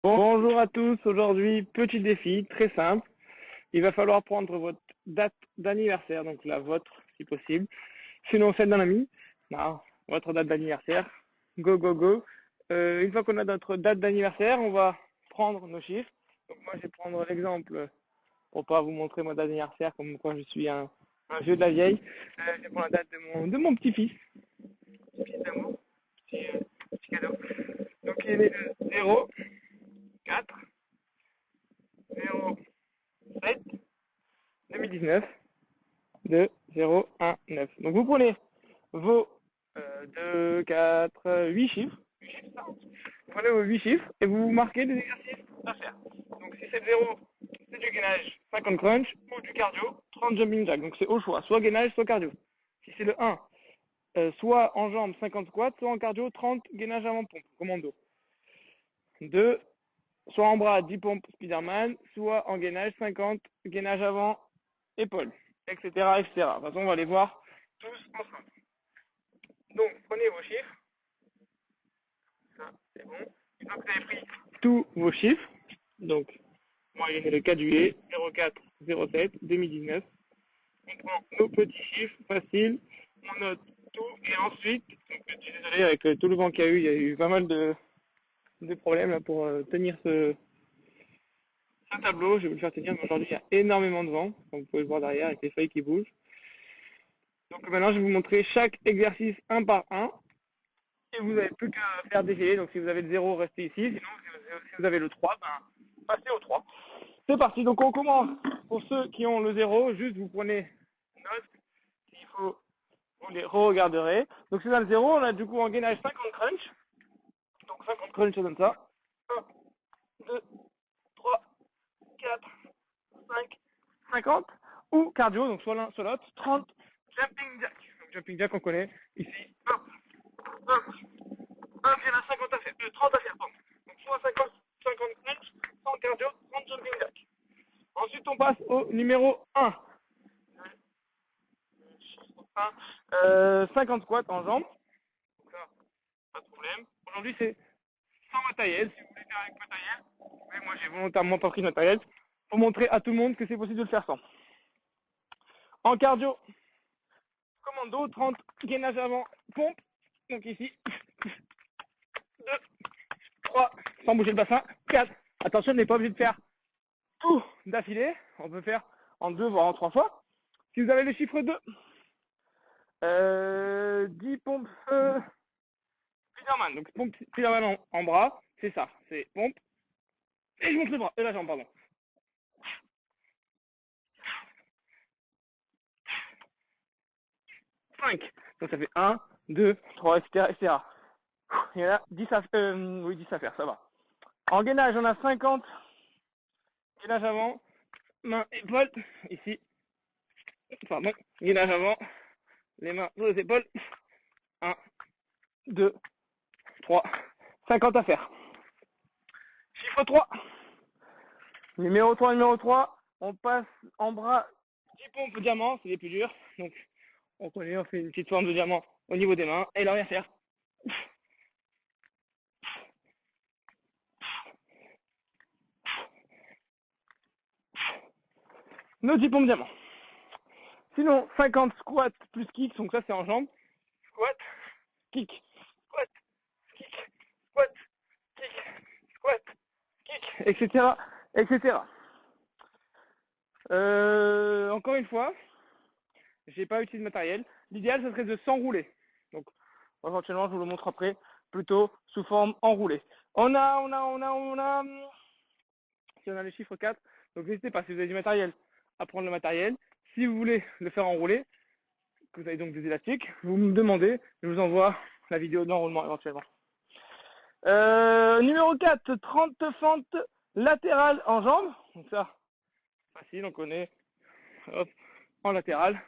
Bonjour à tous, aujourd'hui petit défi très simple. Il va falloir prendre votre date d'anniversaire, donc la vôtre si possible. Sinon celle d'un ami. Non, votre date d'anniversaire. Go go go. Une fois qu'on a notre date d'anniversaire, on va prendre nos chiffres. Donc moi je vais prendre l'exemple pour pas vous montrer ma date d'anniversaire comme quoi je suis un vieux de la vieille. Je vais prendre la date de mon petit-fils. Petit d'amour, petit cadeau. Donc il est de 0, 4, 0, 7, 2019, 2, 0, 1, 9. Donc vous prenez vos 2, 4, 8 chiffres. Vous prenez vos 8 chiffres et vous marquez des exercices à faire. Donc si c'est le 0, c'est du gainage 50 crunch ou du cardio 30 jumping jack. Donc c'est au choix, soit gainage, soit cardio. Si c'est le 1, soit en jambes 50 squats, soit en cardio 30 gainage avant pompe, commando. 2, soit en bras 10 pompes Spiderman, soit en gainage 50 gainage avant épaule, etc., etc. De toute façon, on va les voir tous ensemble. Donc, prenez vos chiffres. Ça, c'est bon. Une fois que vous avez pris tous vos chiffres, donc, moi, il est le 4 juillet, 04 07 2019. On prend nos petits chiffres faciles, on note tout, et ensuite, donc, je suis désolé, avec tout le vent qu'il y a eu, il y a eu pas mal de problèmes là, pour tenir un tableau. Je vais vous le faire tenir, mais aujourd'hui, il y a énormément de vent, comme vous pouvez le voir derrière, avec les feuilles qui bougent. Donc maintenant, je vais vous montrer chaque exercice un par un. Et vous n'avez plus qu'à faire défiler. Donc si vous avez le 0, restez ici. Sinon, si vous avez le 3, ben, passez au 3. C'est parti. Donc on commence. Pour ceux qui ont le 0, juste vous prenez note. S'il faut, vous les re-regarderez. Donc si on a le 0, on a du coup en gainage 50 crunch. Donc 50 crunch, ça donne ça. 1, 2, 3, 4, 5, 50. Ou cardio, donc soit l'un, soit l'autre. 30 jumping jack. Donc jumping jack, on connaît ici. Hop, hop. Ah, il y en a 50 à faire, 30 à faire, pardon. Donc soit 50 crunch, 100 cardio, 30 jumping jack. Ensuite, on passe au numéro 1. 50 squats en jambes. Donc ça, pas de problème. Aujourd'hui, c'est sans matériel. Si vous voulez faire avec matériel, mais moi, j'ai volontairement pas pris de matériel pour montrer à tout le monde que c'est possible de le faire sans. En cardio, commando, 30 gainage avant, pompe. Donc ici, 2, 3, sans bouger le bassin, 4. Attention, on n'est pas obligé de faire tout d'affilée. On peut faire en 2 voire en 3 fois. Si vous avez le chiffre 2, 10 pompes Spiderman. Donc pompe Spiderman en bras, c'est ça. C'est pompe. Et je monte le bras, et la jambe, pardon. 5. Donc ça fait 1, 2, 3, etc., etc. Il y en a 10 à, 10 à faire, ça va. En gainage, on a 50. Gainage avant, main, épaule, ici. Pardon, gainage avant, les mains sur les épaules. 1, 2, 3, 50 à faire. Chiffre 3. Numéro 3, on passe en bras 10 pompes diamant, c'est les plus durs. Donc, on connaît, on fait une petite forme de diamant au niveau des mains. Et là, on vient faire. Nos 10 pompes diamant. Sinon, 50 squats plus kick, donc ça, c'est en jambes. Squat, kick, squat, kick, squat, kick, squat, kick, etc., etc. Encore une fois, j'ai pas utilisé de matériel. L'idéal, ce serait de s'enrouler. Donc, éventuellement, je vous le montre après, plutôt sous forme enroulée. On a, si on a le chiffre 4, donc n'hésitez pas, si vous avez du matériel, à prendre le matériel. Si vous voulez le faire enrouler, que vous avez donc des élastiques, vous me demandez, je vous envoie la vidéo d'enroulement éventuellement. Numéro 4, 30 fentes latérales en jambes. Donc ça, facile, on connaît. Hop, en latéral.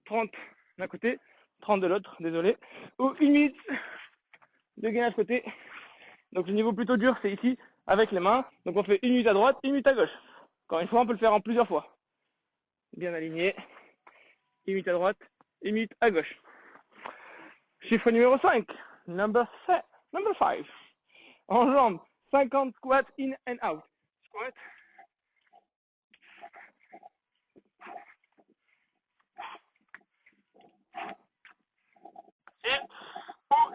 30 d'un côté, 30 de l'autre, désolé. Ou 1 minute de gainage côté. Donc le niveau plutôt dur, c'est ici, avec les mains. Donc on fait 1 minute à droite, 1 minute à gauche. Encore une fois, on peut le faire en plusieurs fois. Bien aligné. 1 minute à droite, 1 minute à gauche. Chiffre numéro 5. Number 5. En jambes, 50 squats in and out. Squat. Et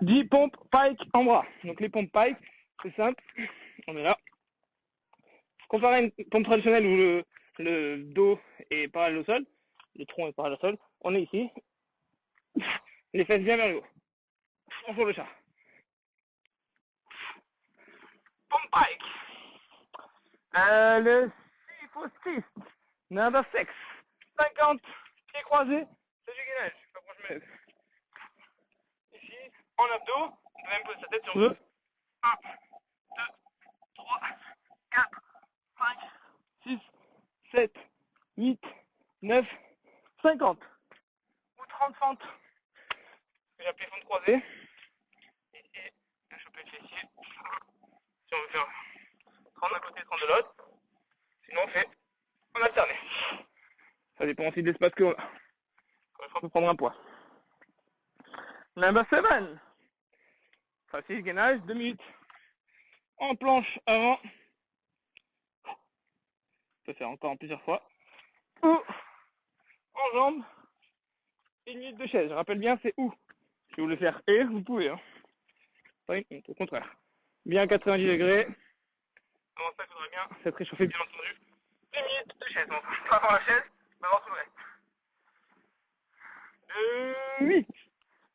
10 pompes pike en bras. Donc les pompes pike, c'est simple. On est là. Comparé à une pompe traditionnelle où le dos est parallèle au sol, le tronc est parallèle au sol, on est ici. Les fesses bien vers le haut. On fout le chat. Pompe pike. Le C4 number 6. 50 pieds croisés, c'est du gainage. Je sais pas pourquoi je me lève. Ici, en abdos, on peut même poser sa tête si on veut. 1, 2, 3, 4, 5, 6, 7, 8, 9, 50. Ou 30 fentes. J'ai appelé fente croisée. Ici, un choper le fessier. Si on veut faire 30 d'un côté, 30 de l'autre. Sinon, on fait en alterné. Ça dépend aussi de l'espace qu'on a. On peut prendre un poids. Number 7. Facile, gainage, 2 minutes. En planche avant. On peut faire encore en plusieurs fois. Ou en jambes. 1 minute de chaise. Je rappelle bien, c'est où. Si vous voulez faire et, vous pouvez. Hein. Pas une honte, au contraire. Bien 90 degrés. Avant ça, il faudrait bien s'être réchauffé, bien entendu. 1 minute de chaise. Bon, pas avant la chaise, mais avant tout le reste. 8.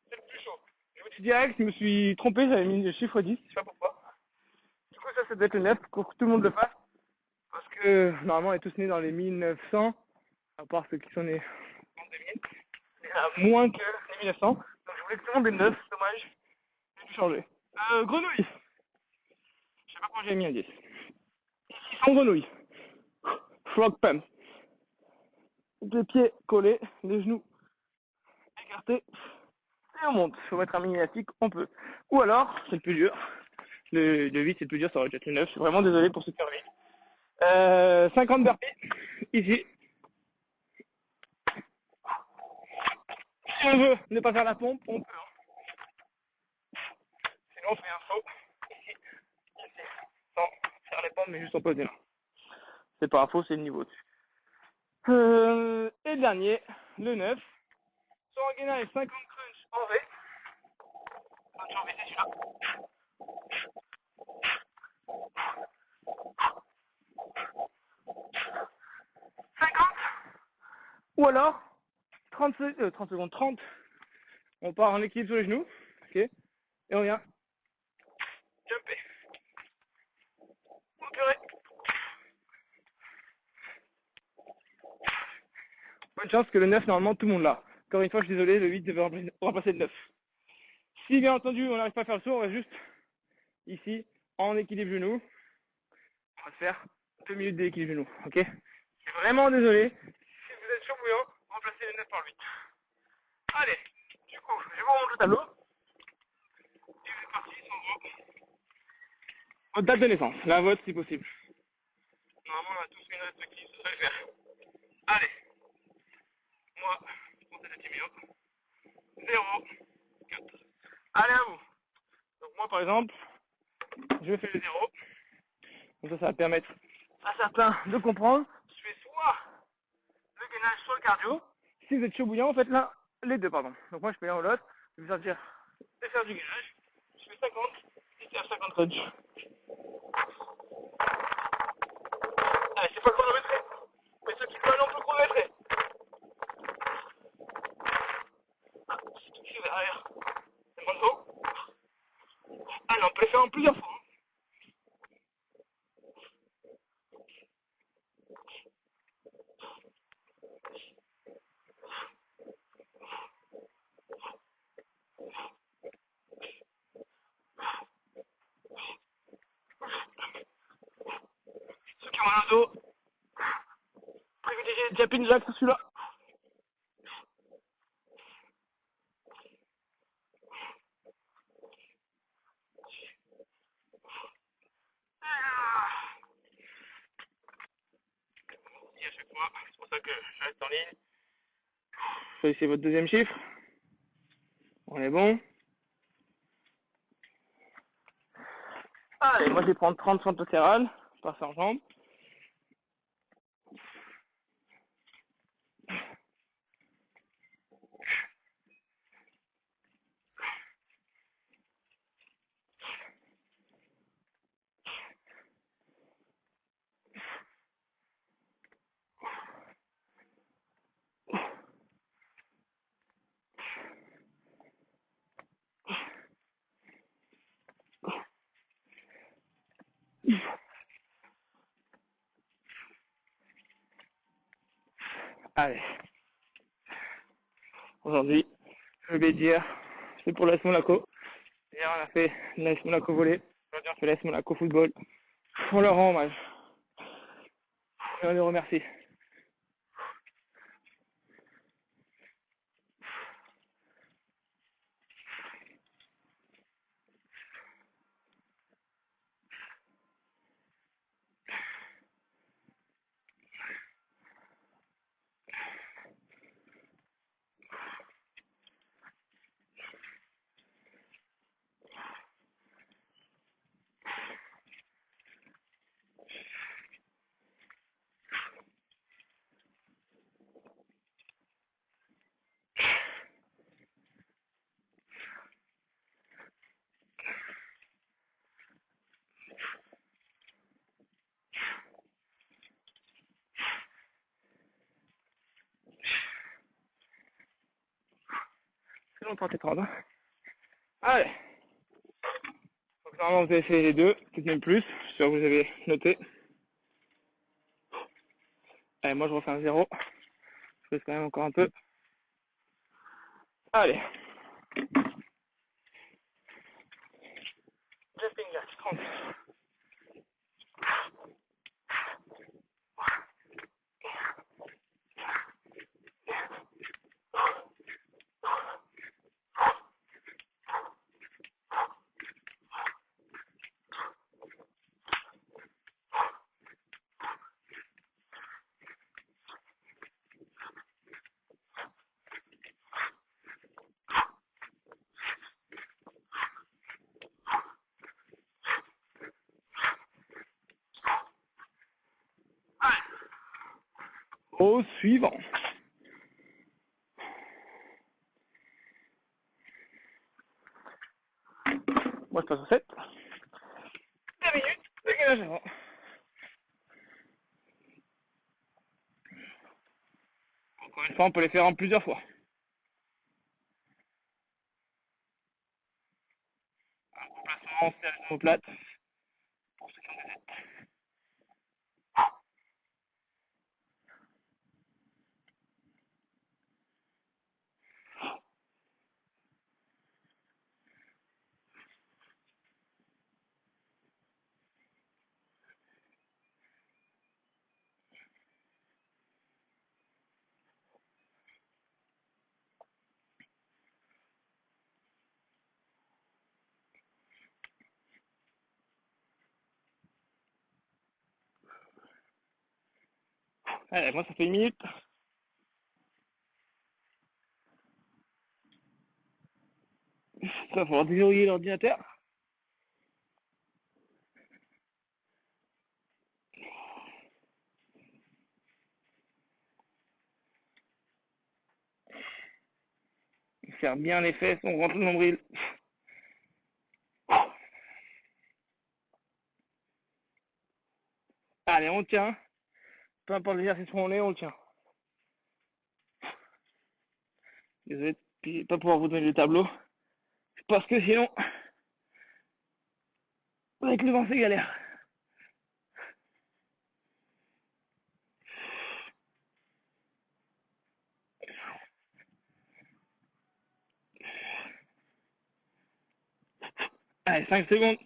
C'est le plus chaud. Je vous dis direct, je me suis trompé, j'avais mis le chiffre 10, je sais pas pourquoi. Du coup, ça doit être le 9 pour que tout le monde le fasse. Parce que normalement, on est tous nés dans les 1900, à part ceux qui sont nés en 2000. Il y en a moins que les 1900. Donc je voulais que tout le monde ait 9, dommage. J'ai dû changer. Grenouille. Je sais pas pourquoi j'ai mis un 10. Ici, sans grenouille. Frog pump. Les pieds collés, les genoux écartés. Et on monte. Il faut mettre un mini élastique, on peut. Ou alors, c'est le plus dur. Le 8, c'est le plus dur, ça aurait dû être le 9. Je suis vraiment désolé pour ceux qui ont le 8. 50 burpees. Ici. Si on veut ne pas faire la pompe, on peut. Sinon, on fait un saut. Ici. Ici. Sans faire les pompes, mais juste en poser là. C'est pas un faux, c'est le niveau dessus. Et le dernier, le 9. Sur un gainage, 50 crunch en V. Donc, en V, c'est celui-là. 50. Ou alors, 30 secondes, 30. On part en équilibre sur les genoux. Ok. Et on vient jumper. Oh purée. Bonne chance que le 9, normalement, tout le monde l'a. Encore une fois, je suis désolé, le 8 devait remplacer le 9. Si bien entendu, on n'arrive pas à faire le saut, on va juste ici, en équilibre genou. On va faire 2 minutes d'équilibre genou. Ok. Je suis vraiment désolé. Si vous êtes chaud bouillant, remplacez le 9 par le 8. Allez, du coup, je vous remonte le tableau. Et c'est parti, sans gros. Votre date de naissance, la vôtre si possible. Normalement, on a tous une respective, ça va le faire. Allez. Moi, je prends cette numéro. 0, 4. Allez à vous. Donc moi, par exemple, je fais le 0. Donc ça va permettre à certains de comprendre. Je fais soit le gainage, soit le cardio. Si vous êtes chaud bouillant, faites l'un, les deux, pardon. Donc moi, je fais l'un ou l'autre. Je vais sortir et faire du gainage. Je fais 50 et faire 50 crunch. Allez, c'est pas chronométré. Mais ceux qui veulent, on peut chronométrer. Ah, c'est tout qui est derrière. C'est mon dos. Allez, on peut le faire en plusieurs fois. Ceux qui ont mal au dos, privilégiez jumping jack sur celui-là. Et à chaque fois, c'est pour ça que je reste en ligne. Choisissez votre deuxième chiffre. On est bon. Allez. Allez, moi je vais prendre 30 fentes latérales, passer en jambes. Allez. Aujourd'hui, je vais dire, c'est pour l'AS Monaco. Hier, on a fait l'AS Monaco volley. Aujourd'hui, on fait l'AS Monaco football. On leur rend hommage. Et on les remercie. C'est longtemps tes 30. Hein. Allez. Donc, normalement, vous avez fait les deux, peut-être même plus. Je suis sûr que vous avez noté. Allez, moi, je refais un 0. Je laisse quand même encore un peu. Allez. Jumping jack, 30. Au suivant. Moi, je passe au 7. 2 minutes de gainage avant. Encore une fois, on peut les faire en plusieurs fois. Un remplacement, c'est à l'omoplate. Pour ceux qui ont des têtes. Allez, moi, ça fait 1 minute. Ça va falloir déverrouiller l'ordinateur. Faire bien les fesses, on rentre le nombril. Allez, on tient. Peu importe l'exercice où on est, on le tient. Désolé de ne pas pouvoir vous donner le tableau. Parce que sinon, avec le vent, c'est galère. Allez, 5 secondes.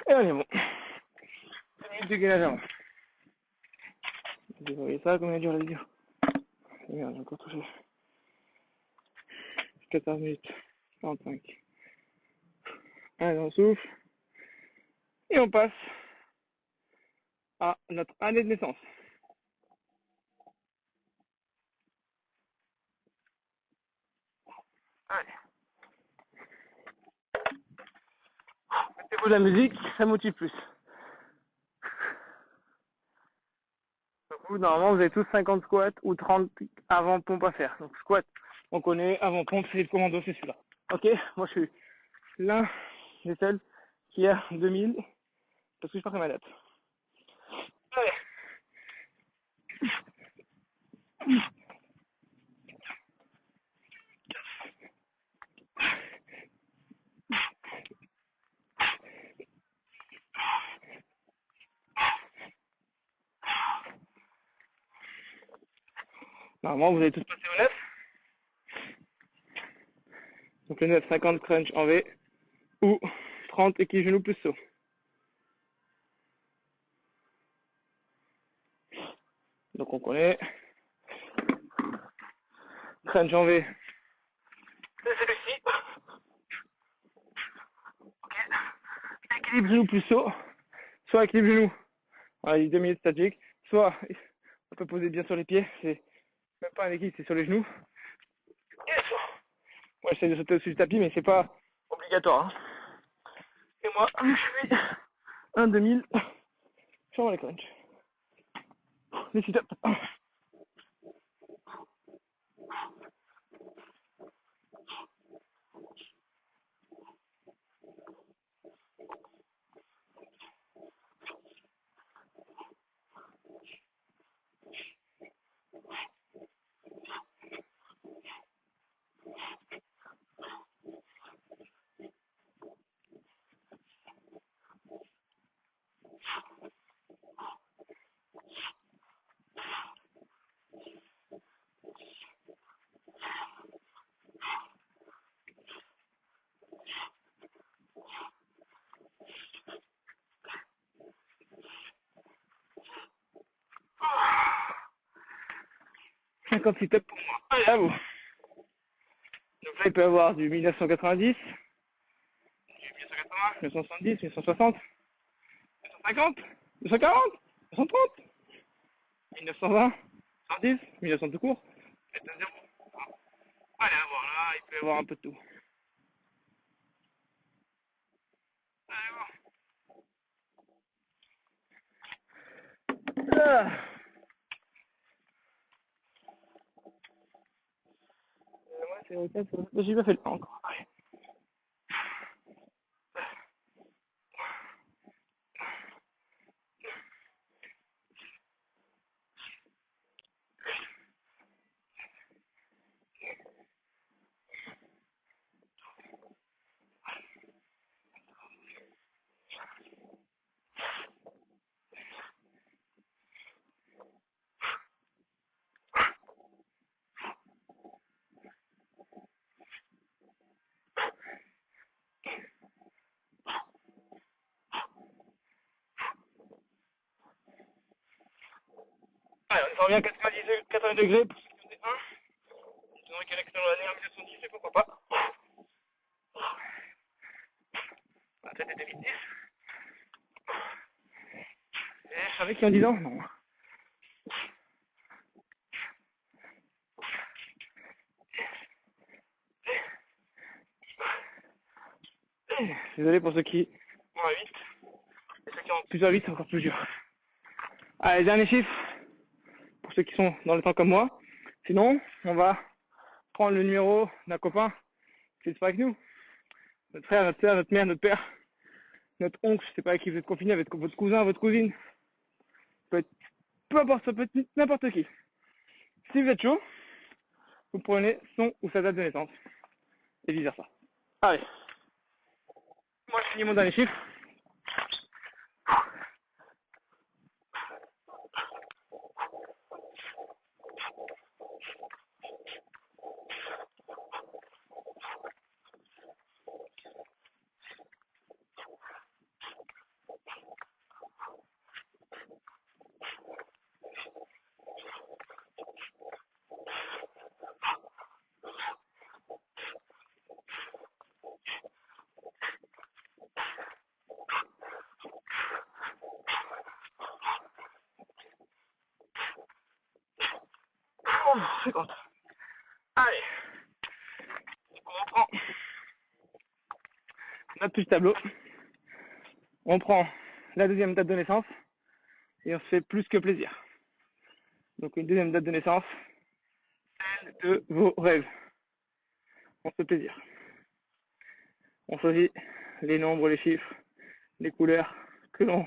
Et on est bon. 5 minutes de gainage avant. Vous voyez ça, combien dure la vidéo? Merde, j'ai encore touché. 14 minutes. 45. Allez, on souffle. Et on passe à notre année de naissance. Allez. Mettez-vous de la musique, ça motive plus. Donc vous, normalement, vous avez tous 50 squats ou 30 avant pompe à faire. Donc squat, on connaît, avant pompe, c'est le commando, c'est celui-là. Ok, moi je suis l'un des seuls qui a 2000 parce que je pars ma date. Allez. Normalement, vous allez tous passer au 9. Donc le 9, 50 crunch en V ou 30 équilibre genou plus saut. Donc on connaît. Crunch en V. C'est celui-ci. Ok. Équilibre genou plus saut. Soit équilibre genou. Voilà, les 2 minutes statiques. Soit on peut poser bien sur les pieds. C'est même pas un équilibre, c'est sur les genoux. Yes. Moi j'essaie de sauter au-dessus du tapis, mais c'est pas obligatoire. Hein. Et moi, je suis un 2000 sur les crunch. Les sit-ups. Quand sit-up pour moi. Allez, à vous. Donc là, il peut y avoir du 1990, du 1980, 1970, 1960, 1950, 240, 230, 1920, 110, 1900 tout court, 0. Allez, à voir là, il peut y avoir un peu de tout. Allez, voir. Ah. Moi, c'est ok, j'ai pas fait le temps encore. Allez. Allez, on revient à 80 degrés pour ceux qui ont des 1. Sinon, avec un accident de l'année en 1910, et pourquoi pas. On va peut-être des 2010. Et je savais qu'il y a 10 ans, non. Désolé pour ceux qui ont un 8. Et ceux qui ont plusieurs 8, c'est encore plus dur. Allez, dernier chiffre. Pour ceux qui sont dans le temps comme moi. Sinon, on va prendre le numéro d'un copain qui est pas avec nous. Notre frère, notre soeur, notre mère, notre père, notre oncle, je sais pas avec qui vous êtes confiné, avec votre cousin, votre cousine. Ça peut être, peu importe, ça peut être n'importe qui. Si vous êtes chaud, vous prenez son ou sa date de naissance. Et vice versa. Allez. Moi, je finis mon dernier chiffre. Oh, 50. Allez. On commence notre petit tableau. On prend la deuxième date de naissance et on se fait plus que plaisir. Donc une deuxième date de naissance, celle de vos rêves. On se fait plaisir. On choisit les nombres, les chiffres, les couleurs que l'on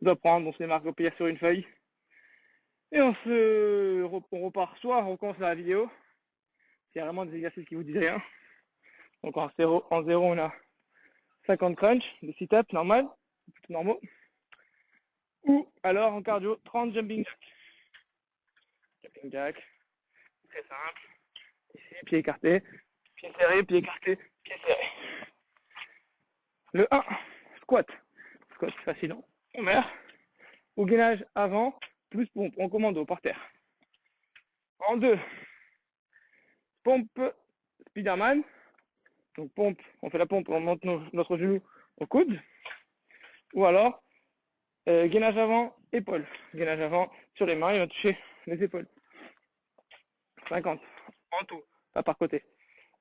doit prendre. On se les marque au pire sur une feuille. Et on repart, soit on recommence la vidéo, s'il y a vraiment des exercices qui vous disent rien. Donc en zéro, on a 50 crunch, des sit-ups normal, plutôt normaux. Ou alors en cardio, 30 jumping jack. Jumping jack, très simple. Ici, pied écarté, pied serré, pied écarté, pied serré. Le 1, squat. Squat facile, on met. Ou gainage avant, plus pompe, en commando, par terre. En 2, pompe Spiderman. Donc pompe, on fait la pompe, on monte notre genou au coude. Ou alors, gainage avant, épaule. Gainage avant sur les mains et on va toucher les épaules. 50 en tout, pas par côté.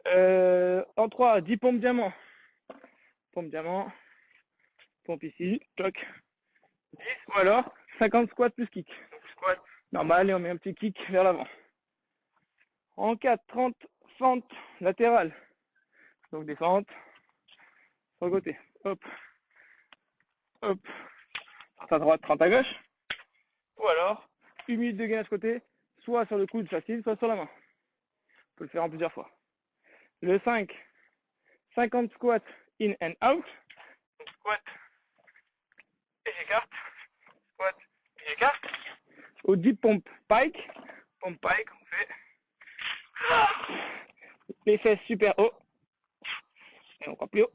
En 3, 10 pompes diamant. Pompe diamant, pompe ici, toc. 10 ou alors 50 squats plus kick. Donc squat normal et on met un petit kick vers l'avant. En 4, 30 fentes latérales. Donc des fentes sur le côté. Hop, hop. 30 à droite, 30 à gauche. Ou alors, 1 minute de gainage côté, soit sur le coude facile, soit sur la main. On peut le faire en plusieurs fois. Le 5, 50 squats in and out. Donc squat et j'écarte. Squat et j'écarte. Au 10 pompe pike. Pompe pike, on fait les fesses super haut. Et encore plus haut.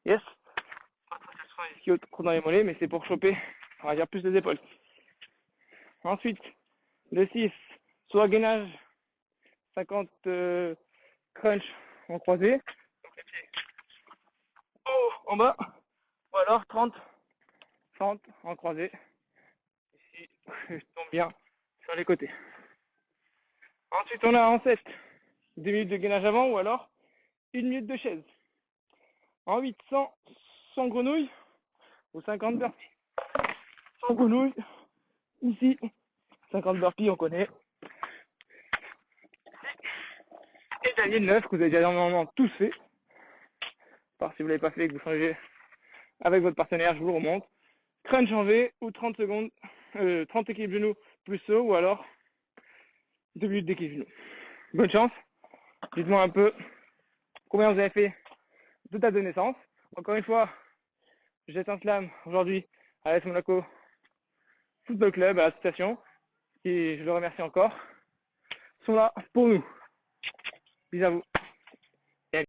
Yes. Ici trop dans les mollets, mais c'est pour choper, on va dire, plus les épaules. Ensuite, le 6, soit gainage 50 crunch en croisé. Donc les pieds haut en bas. Ou alors 30 fentes en croisé. Ici, je tombe bien sur les côtés. Ensuite, on a en 7, 2 minutes de gainage avant ou alors 1 minute de chaise. En 8, 100 grenouilles ou 50 burpees. 100 grenouilles, ici, 50 burpees, on connaît. Et dernier de 9 que vous avez déjà normalement tous fait. Par si vous ne l'avez pas fait et que vous changez avec votre partenaire, je vous le remonte. Crunch en V ou 30 secondes, 30 équilibres genoux plus saut ou alors 2 minutes d'équilibre genoux. Bonne chance. Dites-moi un peu combien vous avez fait de date de naissance. Encore une fois, je jette un slam aujourd'hui à l'AS Monaco Football Club, à l'association, qui, je le remercie encore, sont là pour nous. Bisous à vous.